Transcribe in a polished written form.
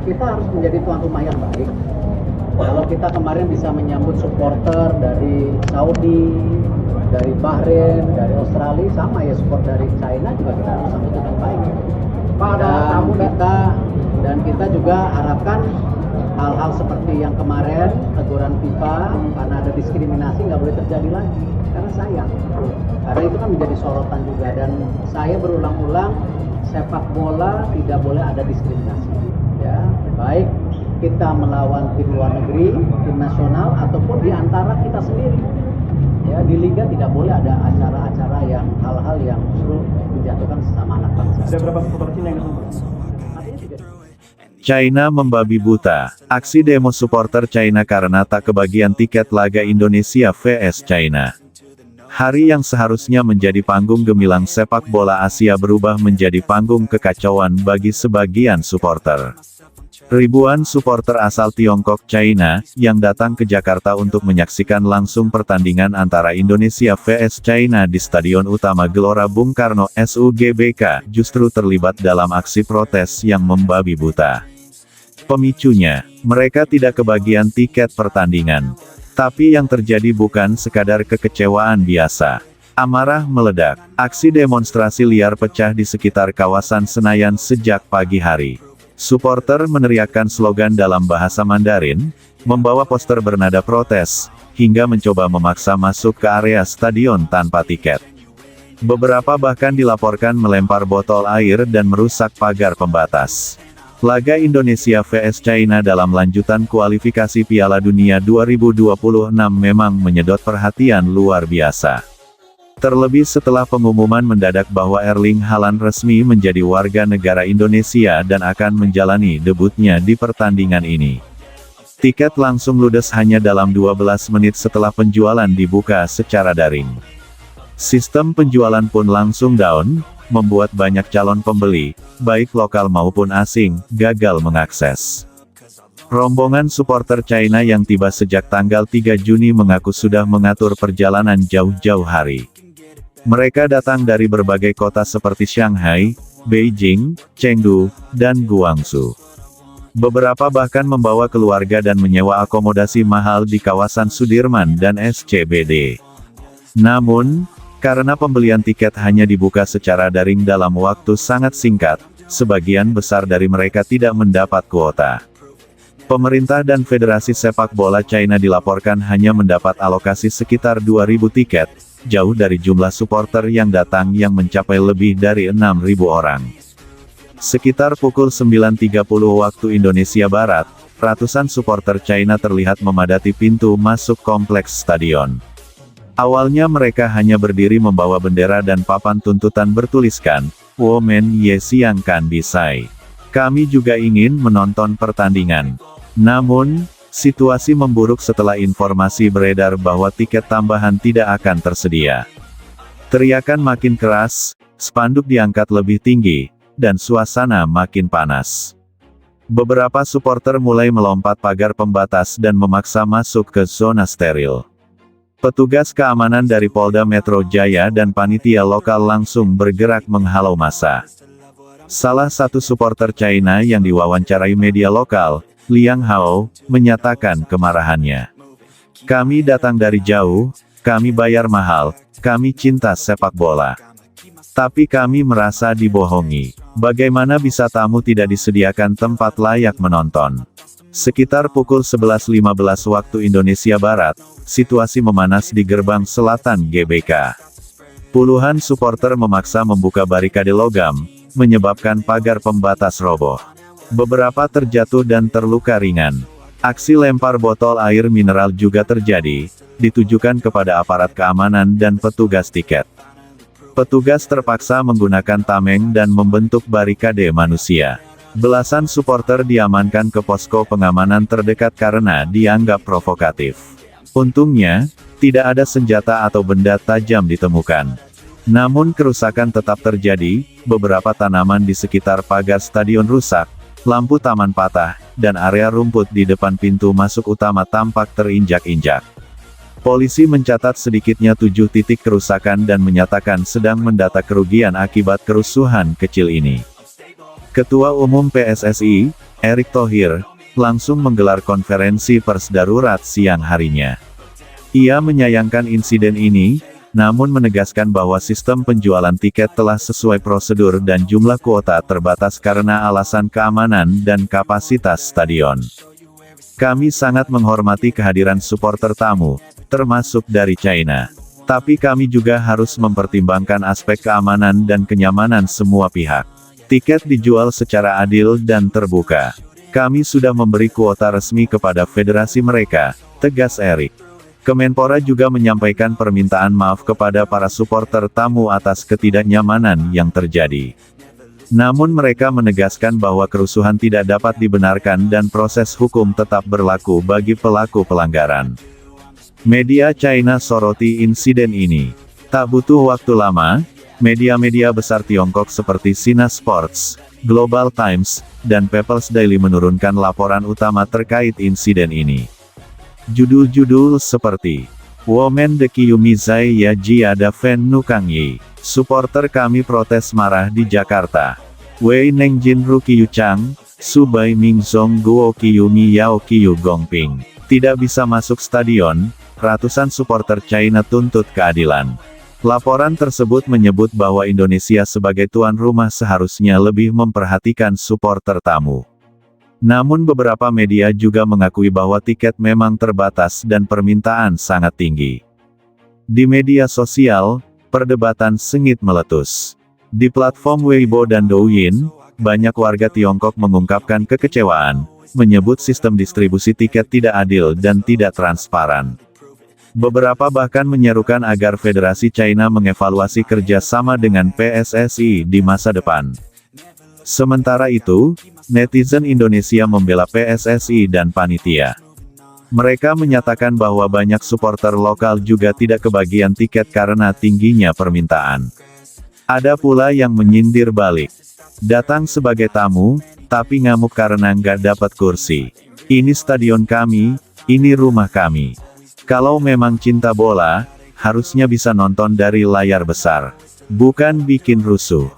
kita harus menjadi tuan rumah yang baik. Kalau kita kemarin bisa menyambut supporter dari Saudi, dari Bahrain, dari Australia, sama ya support dari China juga kita harus sambut dengan baik. Dan kita juga harapkan hal-hal seperti yang kemarin teguran FIFA karena ada diskriminasi nggak boleh terjadi lagi, karena sayang. Karena itu kan menjadi sorotan juga, dan saya berulang-ulang, sepak bola tidak boleh ada diskriminasi. Ya, baik kita melawan tim luar negeri, tim nasional, ataupun di antara kita sendiri. Ya, di liga tidak boleh ada acara-acara yang hal-hal yang justru menjatuhkan sesama anak bangsa. Ada berapa supporter Cina yang kesempatan? China membabi buta. Aksi demo supporter China karena tak kebagian tiket laga Indonesia vs China. Hari yang seharusnya menjadi panggung gemilang sepak bola Asia berubah menjadi panggung kekacauan bagi sebagian supporter. Ribuan supporter asal Tiongkok China, yang datang ke Jakarta untuk menyaksikan langsung pertandingan antara Indonesia vs China di Stadion Utama Gelora Bung Karno (SUGBK), justru terlibat dalam aksi protes yang membabi buta. Pemicunya, mereka tidak kebagian tiket pertandingan. Tapi yang terjadi bukan sekadar kekecewaan biasa. Amarah meledak. Aksi demonstrasi liar pecah di sekitar kawasan Senayan sejak pagi hari. Supporter meneriakkan slogan dalam bahasa Mandarin, membawa poster bernada protes, hingga mencoba memaksa masuk ke area stadion tanpa tiket. Beberapa bahkan dilaporkan melempar botol air dan merusak pagar pembatas. Laga Indonesia vs China dalam lanjutan kualifikasi Piala Dunia 2026 memang menyedot perhatian luar biasa. Terlebih setelah pengumuman mendadak bahwa Erling Haaland resmi menjadi warga negara Indonesia dan akan menjalani debutnya di pertandingan ini. Tiket langsung ludes hanya dalam 12 menit setelah penjualan dibuka secara daring. Sistem penjualan pun langsung down, membuat banyak calon pembeli, baik lokal maupun asing, gagal mengakses. Rombongan supporter China yang tiba sejak tanggal 3 Juni mengaku sudah mengatur perjalanan jauh-jauh hari. Mereka datang dari berbagai kota seperti Shanghai, Beijing, Chengdu, dan Guangzhou. Beberapa bahkan membawa keluarga dan menyewa akomodasi mahal di kawasan Sudirman dan SCBD. Namun, karena pembelian tiket hanya dibuka secara daring dalam waktu sangat singkat, sebagian besar dari mereka tidak mendapat kuota. Pemerintah dan Federasi Sepak Bola China dilaporkan hanya mendapat alokasi sekitar 2.000 tiket, jauh dari jumlah supporter yang datang yang mencapai lebih dari 6.000 orang. Sekitar pukul 9.30 waktu Indonesia Barat, ratusan supporter China terlihat memadati pintu masuk kompleks stadion. Awalnya mereka hanya berdiri membawa bendera dan papan tuntutan bertuliskan, "Women Ye Xiang Kan Bisai." Kami juga ingin menonton pertandingan. Namun, situasi memburuk setelah informasi beredar bahwa tiket tambahan tidak akan tersedia. Teriakan makin keras, spanduk diangkat lebih tinggi, dan suasana makin panas. Beberapa supporter mulai melompat pagar pembatas dan memaksa masuk ke zona steril. Petugas keamanan dari Polda Metro Jaya dan panitia lokal langsung bergerak menghalau massa. Salah satu supporter China yang diwawancarai media lokal, Liang Hao, menyatakan kemarahannya. "Kami datang dari jauh, kami bayar mahal, kami cinta sepak bola. Tapi kami merasa dibohongi. Bagaimana bisa tamu tidak disediakan tempat layak menonton?" Sekitar pukul 11.15 waktu Indonesia Barat, situasi memanas di gerbang selatan GBK. Puluhan supporter memaksa membuka barikade logam, menyebabkan pagar pembatas roboh. Beberapa terjatuh dan terluka ringan. Aksi lempar botol air mineral juga terjadi, ditujukan kepada aparat keamanan dan petugas tiket. Petugas terpaksa menggunakan tameng dan membentuk barikade manusia. Belasan supporter diamankan ke posko pengamanan terdekat karena dianggap provokatif. Untungnya, tidak ada senjata atau benda tajam ditemukan. Namun kerusakan tetap terjadi, beberapa tanaman di sekitar pagar stadion rusak, lampu taman patah, dan area rumput di depan pintu masuk utama tampak terinjak-injak. Polisi mencatat sedikitnya 7 titik kerusakan dan menyatakan sedang mendata kerugian akibat kerusuhan kecil ini. Ketua Umum PSSI, Erick Thohir, langsung menggelar konferensi pers darurat siang harinya. Ia menyayangkan insiden ini, namun menegaskan bahwa sistem penjualan tiket telah sesuai prosedur dan jumlah kuota terbatas karena alasan keamanan dan kapasitas stadion. Kami sangat menghormati kehadiran supporter tamu, termasuk dari China. Tapi kami juga harus mempertimbangkan aspek keamanan dan kenyamanan semua pihak. Tiket dijual secara adil dan terbuka. Kami sudah memberi kuota resmi kepada federasi mereka, tegas Erick. Kemenpora juga menyampaikan permintaan maaf kepada para supporter tamu atas ketidaknyamanan yang terjadi. Namun mereka menegaskan bahwa kerusuhan tidak dapat dibenarkan dan proses hukum tetap berlaku bagi pelaku pelanggaran. Media China soroti insiden ini. Tak butuh waktu lama, media-media besar Tiongkok seperti Sina Sports, Global Times, dan People's Daily menurunkan laporan utama terkait insiden ini. Judul-judul seperti Women de Kiyumizai ya Jiada Fan Nukangyi, supporter kami protes marah di Jakarta. Wei Nengjin Ru Kiyu Chang, Subai Mingzong Guo Kiyumi Yao Kiyu Gongping. Tidak bisa masuk stadion, ratusan supporter China tuntut keadilan. Laporan tersebut menyebut bahwa Indonesia sebagai tuan rumah seharusnya lebih memperhatikan supporter tamu. Namun beberapa media juga mengakui bahwa tiket memang terbatas dan permintaan sangat tinggi. Di media sosial, perdebatan sengit meletus. Di platform Weibo dan Douyin, banyak warga Tiongkok mengungkapkan kekecewaan, menyebut sistem distribusi tiket tidak adil dan tidak transparan. Beberapa bahkan menyerukan agar Federasi China mengevaluasi kerjasama dengan PSSI di masa depan. Sementara itu, netizen Indonesia membela PSSI dan panitia. Mereka menyatakan bahwa banyak supporter lokal juga tidak kebagian tiket karena tingginya permintaan. Ada pula yang menyindir balik. Datang sebagai tamu, tapi ngamuk karena nggak dapat kursi. Ini stadion kami, ini rumah kami. Kalau memang cinta bola, harusnya bisa nonton dari layar besar. Bukan bikin rusuh.